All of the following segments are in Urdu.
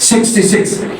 66।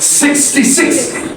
66।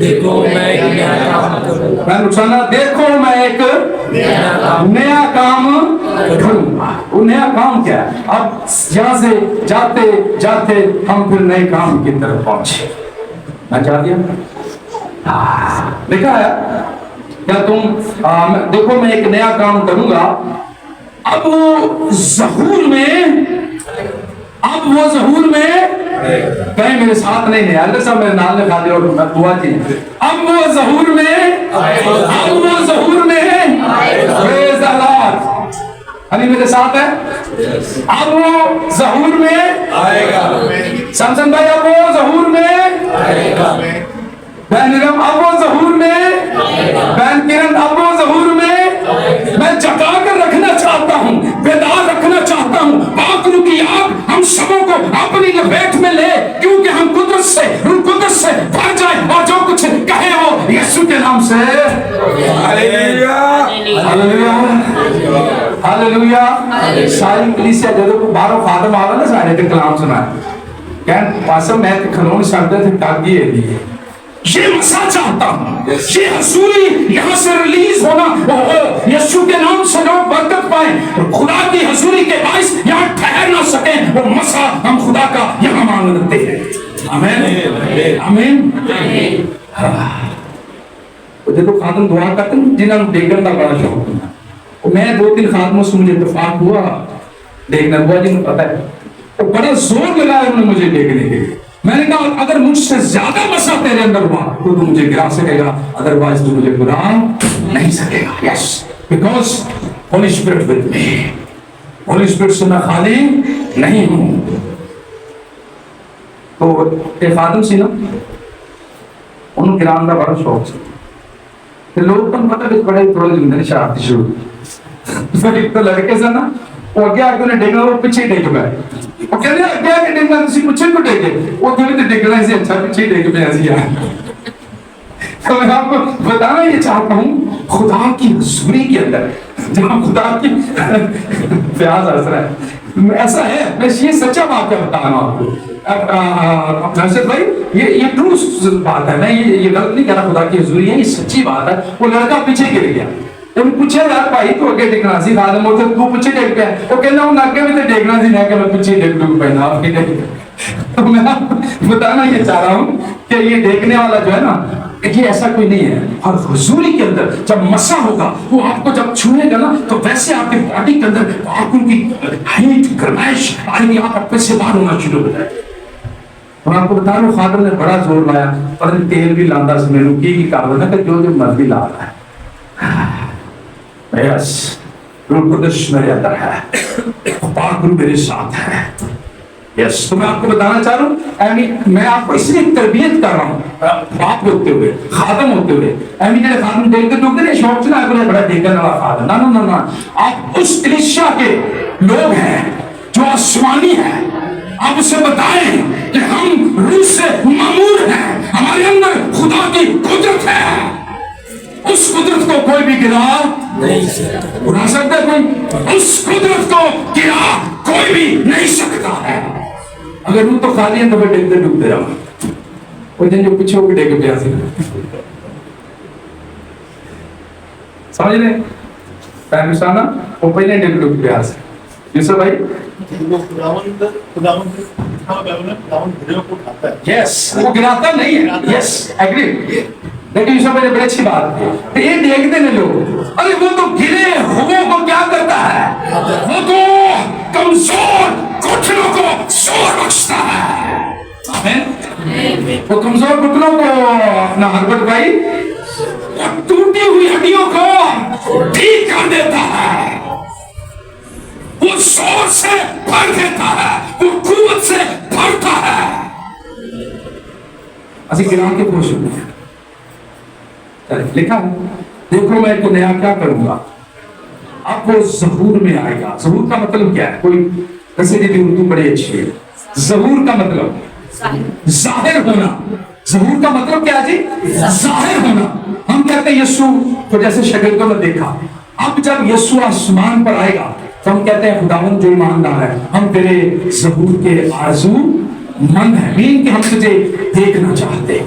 دیکھو میں ایک نیا کام کروں گا. میں نقصانہ دیکھو میں ایک نیا کام کروں گا. وہ نیا کام کیا ہے؟ اب یہاں سے جاتے جاتے ہم پھر نئے کام کی طرف پہنچے. میں چاہ دیا لکھا ہے کیا تم دیکھو میں ایک نیا کام کروں گا. اب وہ ظہور میں کہیں میرے ساتھ نہیں ہے اللہ صاحب میرے نال نے کھا دیا اور میں دعا جی. اب وہ ظہور میں پریز دی لارڈ. علی میرے ساتھ ہے. اب وہ ظہور میں آئے گا. سمسن بھائی اب وہ ظہور میں آئے گا. بہن نگم اب وہ ظہور میں. بہن کرن اب وہ ظہور میں. میں جگا کر رکھنا چاہتا ہوں, بیدار رکھنا چاہتا ہوں. پاک روح کی آگ ہم سبوں کو اپنی لپیٹ میں لے, کیونکہ ہم قدرت سے روح قدس سے بھر جائیں اور جو کچھ کہے وہ یسوع کے نام سے. ہاللیلویا ہاللیلویا. ساری کلیسیا جدوں کو باہروں خادم آوے نا سارے تے کلام سنائے کہن پاسو میں تے کھلون سکدا تے ٹاگی ہے دی یہ مسا چاہتا ہوں, یہ حضوری یہاں سے ریلیز ہونا, یسوع کے نام سے لوگ برکت پائیں, خدا کی حضوری کے باعث یہاں ٹھہر نہ سکیں. وہ مسا ہم خدا کا یہاں مانگتے ہیں. آمین آمین. دیکھو خادم دعا کرتے ہیں جنہوں نے ڈیگن کا بڑا شوق ہے. میں 2-3 خادموں سے مجھے اتفاق ہوا دیکھنا ہوا جنہوں پتا ہے وہ بڑا زور لگا ہے انہوں نے مجھے دیکھنے کے لیے. میں نے کہا اگر مجھ سے زیادہ مسا تیرے اندر ہوا تو تو مجھے گرا سکے گا, ادروائز تو مجھے گرا نہیں سکے گا. Yes because holy spirit with me. Holy spirit سے میں خالی نہیں ہوں. تو ایک خادم سی نا انہوں گران کا بڑا شوق سے. لوگ تو پتا کہ بڑے تھوڑے زندگی شرارتی شروع ایک تو لڑکے سے نا وہ اگے آ کے انہیں ڈیگنا وہ پیچھے ڈیگ پہ وہ کہتے ہیں اگے آ کے ڈیگنا تسی پچھے کو ڈیگے وہ تھوڑی تو ڈیگنا سے اچھا پیچھے ڈیگ پہ ایسی ہے. تو میں آپ کو بتانا یہ چاہتا ہوں خدا کی حضوری کے اندر جہاں خدا کی پیاز اثر ہے ایسا ہے. میں یہ سچا واقعہ بتا رہا ہوں آپ کو. ناصر بھائی یہ ٹرو بات ہے, میں یہ غلط نہیں کہہ رہا. خدا کی حضوری ہے, یہ سچی بات ہے. وہ لڑکا پیچھے گر گیا. ان پوچھے یار بھائی تو اگے ڈگنا سی خادم ہوتے تو پیچھے ڈگ پیا. وہ کہنا ہوں اگے بھی تو ڈگنا سی, میں کہ میں پیچھے ڈگ پہنا آپ کی ڈگ. تو میں بتانا یہ چاہ رہا ہوں کہ یہ دیکھنے والا جو ہے نا یہ ایسا کوئی نہیں ہے. اور حضوری کے اندر جب مسا ہوگا وہ آپ کو جب چھوئے گا نا تو ویسے آپ کے باڈی کے اندر آپ کی ہیٹ گرمائش آئے گی, آپ اپنے سے باہر ہونا شروع ہو جائے. میں آپ کو بتا رہا ہوں خادم نے بڑا زور لایا پر تیل بھی لاندہ سے میرے کی کر دینا کہ جو مرضی لا رہا ہے. یس روح قدس میرے اندر ہے, پاک روح میرے ساتھ ہے. یس تو میں آپ کو بتانا چاہ رہا ہوں میں آپ کو اس لیے تربیت کر رہا ہوں باپ ہوتے ہوئے خادم ہوتے ہوئے. میرے خادم دیکھتے لوگ نہیں شوق سے نا بڑا دیکھنے والا خادم نا نا نا. آپ اس کلیسیا کے لوگ ہیں جو آسمانی ہیں. آپ اسے بتائیں کہ ہم روح سے مامور ہیں, ہمارے اندر خدا کی قدرت ہے. اس قدرت کو کوئی بھی گرا نہیں سکتا کوئی. اس قدرت کو گرا کوئی بھی نہیں سکتا ہے. اگر روح تو خالی ہے تو میں ڈگتے ڈگتے رہا. وہ دن جو پیچھے ہو کے ڈگ پیا سی سمجھ رہے پہلے وہ پہلے ڈگ ڈگ پیا سی. یوسف بھائی یس وہ گراتا نہیں ہے. Yes agree. لیکن یوسف بھائی بڑی اچھی بات ہے یہ دیکھتے ہیں لوگ. ارے وہ تو گرے ہوئے کو کیا کرتا ہے, وہ تو کمزور گھٹنوں کو زور بخشتا ہے. وہ کمزور گھٹنوں کو اپنا ہربت بھائی ٹوٹی ہوئی ہڈیوں کو ٹھیک کر دیتا ہے. وہ زور سے بھر دیتا ہے, وہ قوت سے بھرتا ہے. اسی گرا کے خوش ہوئے لکھا ہے دیکھو میں ایک نیا کیا کروں گا. اب وہ ظہور میں آئے گا. ظہور کا مطلب کیا ہے؟ کوئی ویسے دی اردو بڑی اچھی ہے. ظہور کا مطلب ظاہر ہونا. ظہور کا مطلب کیا جی؟ ظاہر ہونا. ہم کہتے ہیں یسوع کو جیسے شکل کو میں دیکھا. اب جب یسوع آسمان پر آئے گا تو ہم کہتے ہیں خداوند جو ایماندار ہے ہم تیرے ظہور کے آرزو مند ہیں, مین کہ ہم تجھے دیکھنا چاہتے ہیں.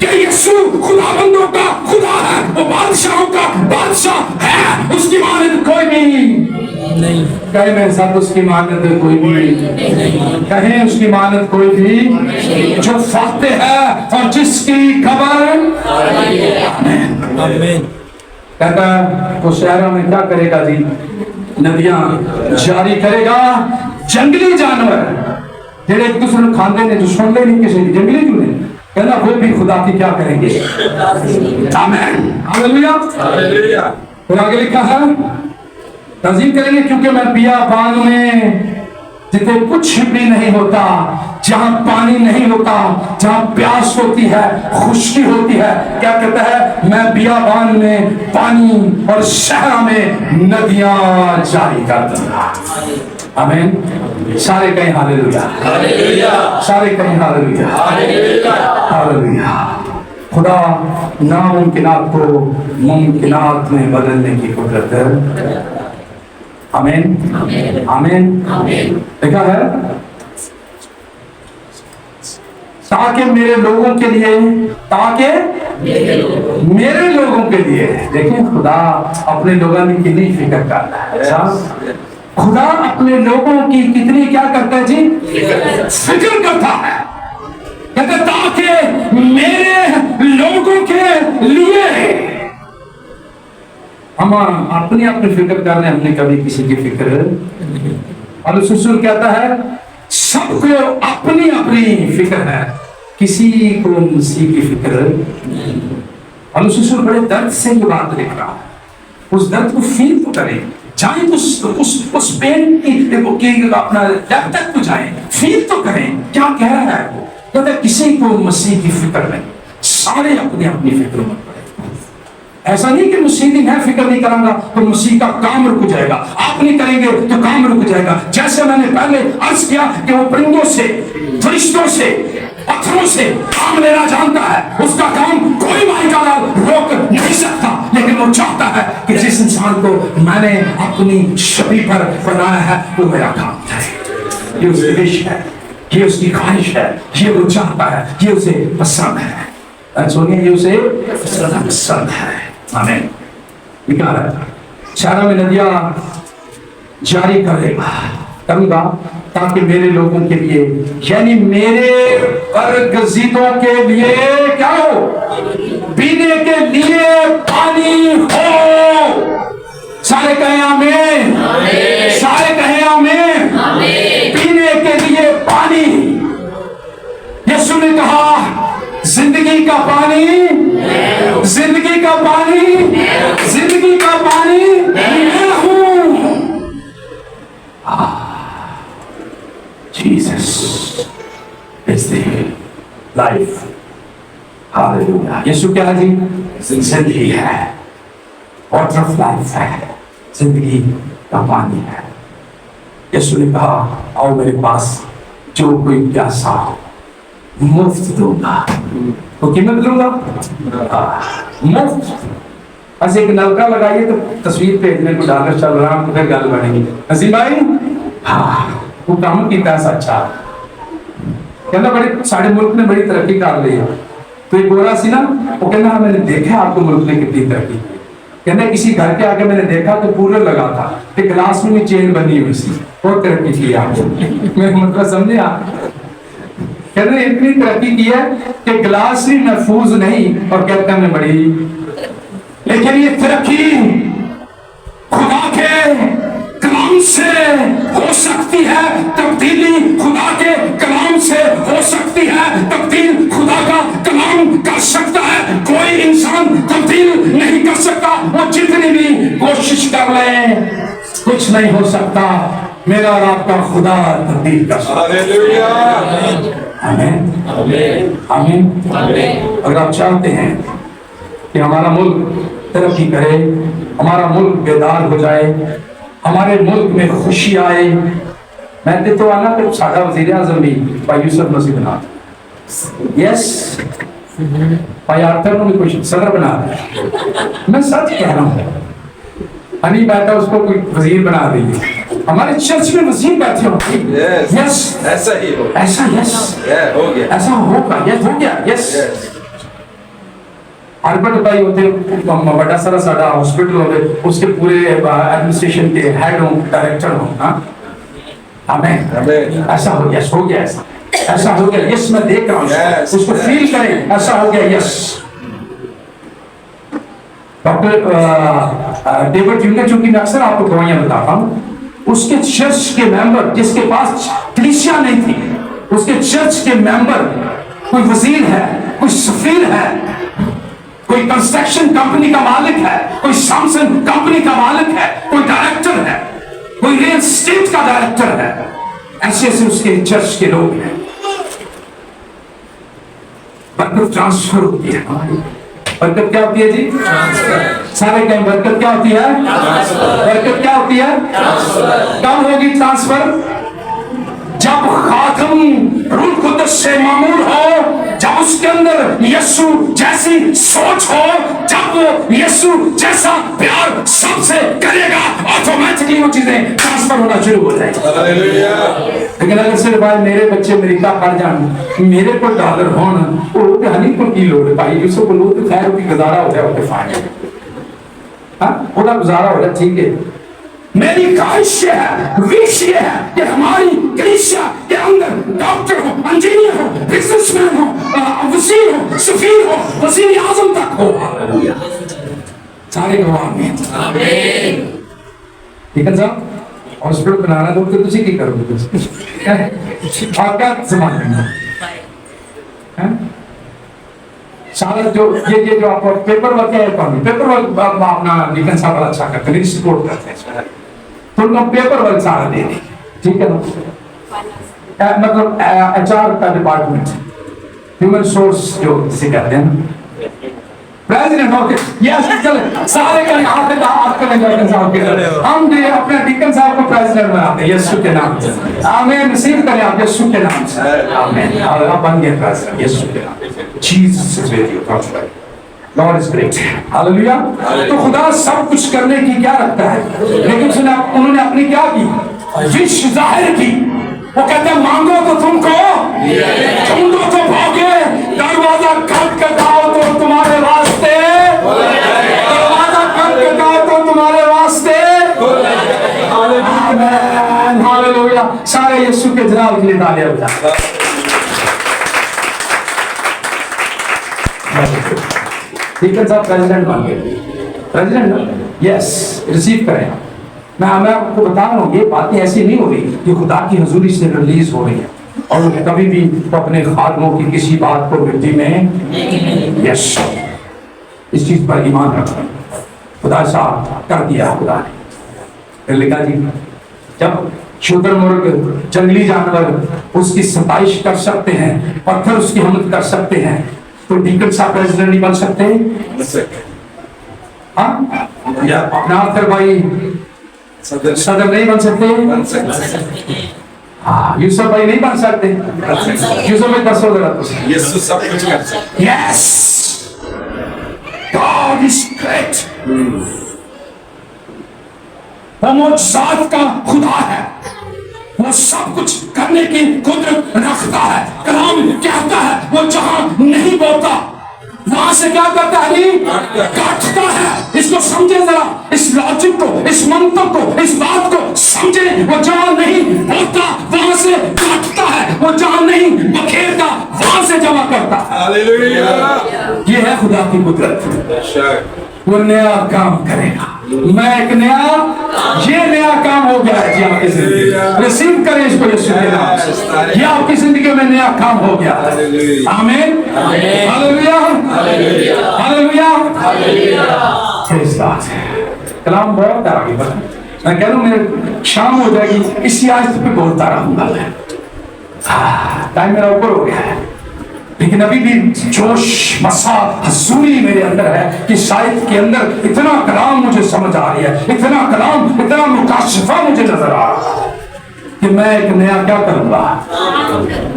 کہ یسوع خداوندوں کا خدا ہے، وہ بادشاہوں کا بادشاہ ہے، اس کی مانند کوئی بھی نہیں، کہیں میں سب اس کی مانند کوئی بھی کہیں اس کی مانند کوئی بھی جو فاتح ہے اور جس کی خبر آمین، کہتا ہے وہ شہروں میں کیا کرے گا جی؟ ندیاں جاری کرے گا۔ جنگلی جانور جڑے ایک دوسرے کو کھاندے نے، جو سن لے نہیں کسی کی، جنگلی جو نے کہنا وہ بھی خدا کی کیا کریں گے؟ آمین، ہاللیلویہ۔ پھر آگے لکھا ہے تعظیم کریں گے کیونکہ میں بیابان میں جتنے کچھ بھی نہیں ہوتا، جہاں پانی نہیں ہوتا، جہاں پیاس ہوتی ہے، خشکی ہوتی ہے، کیا کہتا ہے؟ میں بیابان میں پانی اور صحرا میں ندیاں جاری کر دوں گا۔ آمین، سارے کہیں ہاللیلویہ، سارے کہیں ہاللیلویہ، ہاللیلویہ۔ خدا ناممکنات کو ممکنات میں بدلنے کی قدرت ہے۔ آمین، آمین۔ لکھا ہے تاکہ میرے لوگوں کے لیے، تاکہ میرے لوگوں کے لیے، دیکھیں خدا اپنے لوگوں کی کتنی فکر کرتا ہے۔ اچھا، خدا اپنے لوگوں کی کتنی کیا کرتا ہے جی؟ فکر کرتا ہے۔ کہتے ہیں تاکہ میرے لوگوں کے لیے۔ ہم اپنی اپنی فکر کر رہے ہیں، ہم نے کبھی کسی کی فکر، اور رسول کہتا ہے سب کو اپنی اپنی فکر ہے، کسی کو مسیح کی فکر۔ اور رسول بڑے درد سے یہ بات لکھ رہا ہے، اس درد کو فیل تو کریں، جائیں اس پین کی اپنا ڈیپ تک تو جائیں، فیل تو کریں کیا کہہ رہا ہے وہ۔ کہتا ہے کسی کو مسیح کی فکر نہیں، سارے اپنی اپنی فکروں میں پڑے۔ ایسا نہیں کہ مسیح کی میں فکر نہیں کروں گا تو مسیح کا کام رک جائے گا، آپ نہیں کریں گے تو کام رک جائے گا۔ جیسے میں نے پہلے عرض کیا کہ وہ پرندوں سے، فرشتوں سے، پتھروں سے کام لینا جانتا ہے، اس کا کام کوئی مائکا روک نہیں سکتا، لیکن وہ چاہتا ہے کہ جس انسان کو میں نے اپنی شبیہ پر بنایا ہے وہ میرا کام کرے۔ یہ اس کی وش ہے، یہ اس کی خواہش ہے، یہ وہ چاہتا ہے، یہ اسے پسند ہے، سنیے یہ اسے پسند ہے۔ آمین۔ لکھا ہے شہروں میں ندیاں جاری کروں گا تاکہ میرے لوگوں کے لیے، یعنی میرے برگزیدوں کے لیے کیا ہو؟ پینے کے لیے پانی ہو۔ سارے کہیں آمین، سارے کہیں آمین۔ پینے کے لیے پانی۔ یسوع نے کہا زندگی کا پانی، زندگی کا پانی، زندگی کا پانی میں ہوں۔ Jesus is the life. Hallelujah. یسوع کیا ہے جی؟ زندگی ہے، واٹر آف لائف ہے، زندگی کا پانی ہے۔ یسوع نے کہا آؤ میرے پاس، جو کوئی پیاسا ہو مفت دوں گا۔ تو قیمت لوں گا مفت۔ بس ایک نلکا لگائیے تو تصویر پہ اتنے کو ڈالر چل رہا تو پھر گل بنے گی۔ نسیم بھائی ہاں وہ کام کی پیسہ اچھا کہنا بڑے سارے ملک نے بڑی ترقی کر لی ہے۔ تو ایک گورا سی نا وہ کہنا میں نے دیکھا آپ کو ملک نے کتنی ترقی کی۔ کہنا کسی گھر کے آگے میں نے دیکھا تو کولر لگا تھا کہ گلاس میں بھی چین بنی ہوئی سی، بہت ترقی کی آپ میں مطلب سمجھے آپ؟ کہتے ہیں اتنی ترقی کی ہے کہ گلاس بھی محفوظ نہیں اور کہتے ہیں میں بڑی، لیکن یہ ترقی خدا کے کلام سے ہو سکتی ہے، تبدیلی خدا کے کلام سے ہو سکتی ہے، تبدیل خدا کا کلام کر سکتا ہے، کوئی انسان تبدیل نہیں کر سکتا، وہ جتنی بھی کوشش کر لیں کچھ نہیں ہو سکتا، میرا اور آپ کا خدا تبدیل کر سکتا ہے۔ آمین، آمین۔ اگر آپ چاہتے ہیں کہ ہمارا ملک ترقی کرے، ہمارا ملک بیدار ہو جائے، ہمارے ملک میں خوشی آئے، میں نے تو آنا کہ سادہ وزیر اعظم بھی بھائی یوسف مسیح بنا یس بھائی آرتھر نے کوئی صدر بنا دیا۔ میں سچ کہہ رہا ہوں، ہنی بیٹھا اس کو کوئی وزیر بنا دیجیے۔ ہمارے چرچ میں وزیر بیٹھے ہوتے یس ایسا ہی ہو، ایسا یس ہو گیا، ایسا ہوگا، یس ہو گیا، یس ہربرٹ بھائی ہوتے بڑا سارا ساڈا ہاسپٹل ہوتے اس کے پورے ایڈمنسٹریشن کے ہیڈ ہوں ڈائریکٹر ہوں. ہاں آمین. ایسا ہو گیا, ہو گیا, ایسا ہو گیا. یس میں دیکھ رہا ہوں, اس کو فیل کریں, ایسا ہو گیا. یس ڈاکٹر ڈیوڈ جونیئر, چونکہ میں اکثر آپ کو دوائیاں بتاتا ہوں, اس کے چرچ کے ممبر جس کے پاس کلیسیا نہیں تھی, اس کے چرچ کے ممبر کوئی وزیر ہے, کوئی سفیر ہے, کوئی کنسٹرکشن کمپنی کا مالک ہے, کوئی سیمسنگ کمپنی کا مالک ہے, کوئی ڈائریکٹر ہے, کوئی ریل اسٹیٹ کا ڈائریکٹر ہے, ایسے ایسے اس کے چرچ کے لوگ ہیں. برکت ٹرانسفر ہوتی ہے. برکت کیا ہوتی ہے جی؟ سارے کہیں برکت کیا ہوتی ہے؟ برکت کیا ہوتی ہے؟ کب ہوگی ٹرانسفر؟ جب خاتم روح القدس سے معمور ہو, جب اس کے اندر یسوع جیسی سوچ ہو, جب وہ یسوع جیسا پیار سب سے کرے گا, آٹومیٹکلی وہ چیزیں ٹرانسفر ہونا شروع ہو جائیں. لیکن اگر صرف بھائی میرے بچے امریکہ پڑھ جان, میرے کو ڈالر ہونا, وہ ہنی کو کی لوڑ ہے بھائی, جو سب لوگ تو خیر کی گزارا ہو جائے, وہ فائن ہاں وہ گزارا ہو جائے, ٹھیک ہے. میری خواہش یہ ہے, وش یہ ہے کہ ہماری کلیسیا کے اندر ڈاکٹر ہو, انجینئر ہو, بزنس مین ہو, وزیر ہو, سفیر ہو, وزیر اعظم تک ہو. سارے کہو آمین. ٹھیک ہے صاحب, ہاسپٹل بنانا تو تسی کی کرو گے, آپ کیا سمجھ رہے ہیں؟ سارا جو یہ جو آپ کو پیپر ورک ہے, پیپر ورک اپنا ڈیکن صاحب بڑا اچھا کرتے ہیں, سپورٹ کرتے ہیں, تو ان کو پیپر ورک سارا دے دیں, ٹھیک ہے نا. مطلب ایچ آر کا ڈپارٹمنٹ, ہیومن سورس جو جسے کہتے ہیں, پریزیڈنٹ ہو کے یس چلے سارے کا ہاتھ دے آپ کریں ڈیکن صاحب کے, ہم جو اپنے ڈیکن صاحب کو پریزیڈنٹ بناتے ہیں یسوع کے نام سے. آمین. ریسیو کریں آپ یسوع کے نام سے. آمین. آپ بن گئے پریزیڈنٹ یسوع کے نام سے. Jesus is with you. Lord is great. Hallelujah. تو خدا سب کچھ کرنے کی کیا رکھتا ہے, لیکن انہوں نے اپنی کیا کی, وش ظاہر کی. وہ کہتے ہیں مانگو تو تم کو, ڈھونڈو تو پاؤگے, دروازہ کھٹکھٹاؤ تو تمہارے واسطے, دروازہ کھٹکھٹاؤ تو تمہارے واسطے. ہاللویا. سارے یسوع کے جلال کے لیے تالیاں بجائیں. ٹھیک ہے صاحب, پریزیڈنٹ بن گئے, پریزیڈنٹ یس ریسیو کریں. میں آپ کو بتا رہا ہوں, یہ باتیں ایسی نہیں ہو رہی, یہ خدا کی حضوری سے ریلیز ہو رہی ہے, اور کبھی بھی اپنے خادموں کی کسی بات کو مٹی میں یس, اس چیز پر ایمان رکھیں. خدا صاحب کر دیا خدا نے. لکھا جی جب شتر مرغ جنگلی جانور اس کی ستائش کر سکتے ہیں, پتھر اس کی حمد کر سکتے ہیں, تو ڈیکن صاحب پریزیڈنٹ نہیں بن سکتے؟ ہاں, یا اپنا آخر بھائی صدر نہیں بن سکتے؟ ہاں, یوسف بھائی نہیں بن سکتے؟ یوسف بھائی دسو ذرا تو. یسوع سب کچھ کر سکتے. یس, گاڈ از گریٹ. وہ معجزات کا خدا ہے, وہ سب کچھ کرنے کی قدرت رکھتا ہے. کلام کہتا ہے وہ جہاں نہیں بولتا وہاں سے کیا کرتا ہے, کاٹتا ہے. اس کو سمجھے ذرا, اس لاجک کو, اس منطق کو, اس بات کو سمجھے. وہ جہاں نہیں بولتا وہاں سے کاٹتا ہے, وہ جہاں نہیں بکھیرتا وہاں سے جمع کرتا ہے. ہاللویا. یہ ہے خدا کی قدرت. وہ نیا کام کرے گا. میں ایک نیا, یہ نیا کام ہو گیا ہے جی آپ کی زندگی. ریسیو کریں اس کو یسوع کے نام سے. یہ آپ کی زندگی میں نیا کام ہو گیا. آمین. ہاللویا. ہاللویا. کلام بہت آگے بڑھا. میں کہہ رہا ہوں میرے شام ہو جائے گی, اسی آیت پہ بولتا رہوں گا. ٹائم میرا اوپر ہو گیا ہے, لیکن ابھی بھی جوش مسا حضوری میرے اندر ہے کہ شاید کے اندر اتنا کلام مجھے سمجھ آ رہی ہے, اتنا کلام, اتنا مکاشفہ مجھے نظر آ رہا ہے کہ میں ایک نیا کیا کروں گا,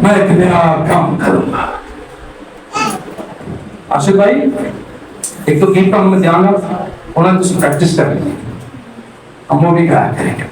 میں ایک نیا کام کروں گا. آشد بھائی ایک تو گیم پر ہمیں دھیان رکھا, انہوں نے پریکٹس کر لی, ہم وہ بھی گایا کریں گے.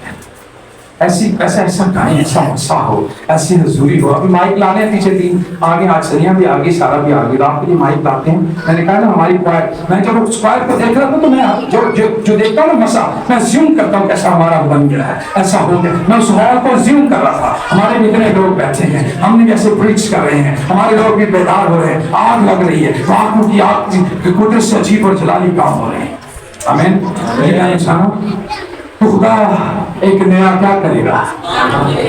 ایسی ایسا گائیں، ایسا مسا ہو، ایسی حضوری ہو. ابھی مائک لانے ہیں پیچھے تین آگے، آج سنیا بھی آگے، سارا بھی آگے، آپ کے لیے مائک لاتے ہیں. میں نے کہا نا ہماری کوائر، میں جب اس کوائر کو دیکھ رہا تھا تو میں جو دیکھتا ہوں نا مسا، میں زیوم کرتا ہوں کیسا ہمارا بن گیا ہے، ایسا ہو گیا. میں اس ہال کو زیوم کر رہا تھا، ہمارے بھی اتنے لوگ بیٹھے ہیں، ہم نے جیسے پریچ کر رہے ہیں، ہمارے لوگ بھی بیدار ہو رہے ہیں، آگ لگ رہی ہے، آنکھوں کی آگ کی قدرت سے عجیب اور جلالی کام ہو رہے ہیں. آمین. یہ انسانوں تو خدا ایک نیا کیا کرے گا؟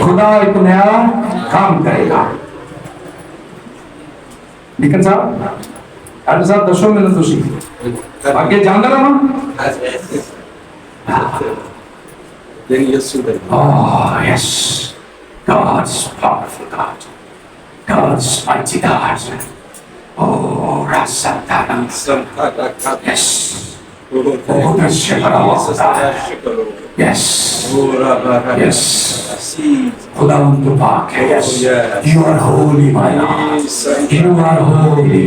خدا ایک نیا کام کرے گا. لیکن صاحب ڈاکٹر صاحب دسو میں نے تھی آگے جان رہا ہوں. Oh yes, God's powerful God, God's mighty God. Oh Rasatana. Yes. Oh yes. Yes. خداوند تو پاک ہے. Yes. You are holy, my Lord. You are holy.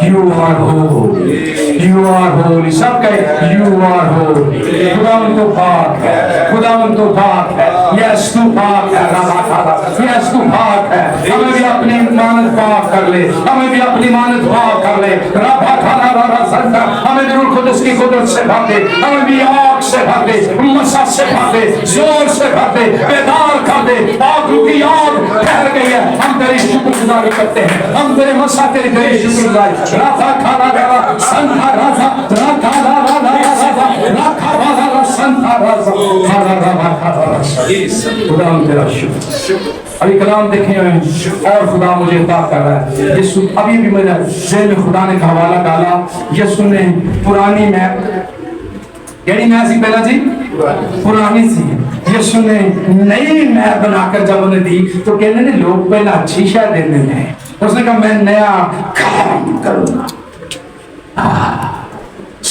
You are holy. You are holy. سب کہے You are holy. خداوند تو پاک ہے. خداوند تو پاک ہے. Yes تو پاک ہے. Yes تو پاک ہے. ہمیں بھی اپنی مانت پاک کر لے. ہمیں بھی اپنی مانت پاک کر لے. ہمیں بھی روح القدس کی قدرت سے بھر دے. ہمیں بھی آگ سے بھر دے. مسا سے بھر دے. زور سے بھر دے. بیدار کر دے. آگ کی آگ ٹھہر گئی ہے. ہم تیری شکر گزاری کرتے ہیں. ہم تیرے مسا تیری شکر گزاری. راتا کھانا گیا سنتا راتا راتا راتا راتا راتا سنتا راتا خدا ہم تیرا شکر. ابھی کلام دیکھیں اور خدا مجھے عطا کر رہا ہے. یسوع ابھی بھی میرے ذہن میں خدا نے کا حوالہ ڈالا. یسوع نے پرانی میپ یعنی میں سی پہلا جی پرانی سی یسوع نے نئی میپ بنا کر جب انہیں دی تو کہنے نے لوگ پہلا اچھی شاید دینے میں اس نے کہا میں نیا کام کروں گا.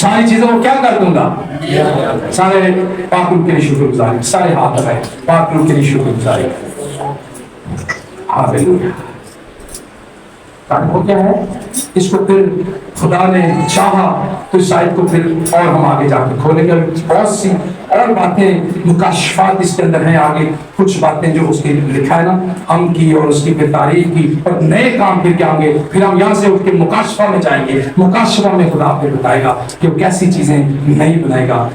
ساری چیزوں کو کیا کر دوں گا. سارے پاک روح کے لیے شکر گزاری. سارے ہاتھ لگائے پاک روح کے لیے شکر گزاری. ہاللویا. وہ کیا ہے اس کو پھر خدا نے چاہا تو اس آیت کو پھر اور ہم آگے جا کے کھولیں گے. بہت سی اور باتیں مکاشفات اس کے اندر ہیں. آگے کچھ باتیں جو اس کے لکھا ہے نا ہم کی اور اس کی پھر تاریخ کی اور نئے کام پھر کیا ہوں گے. پھر ہم یہاں سے اٹھ کے مکاشفہ میں جائیں گے. مکاشفہ میں خدا آپ کو بتائے گا کہ وہ کیسی چیزیں نہیں بنائے گا.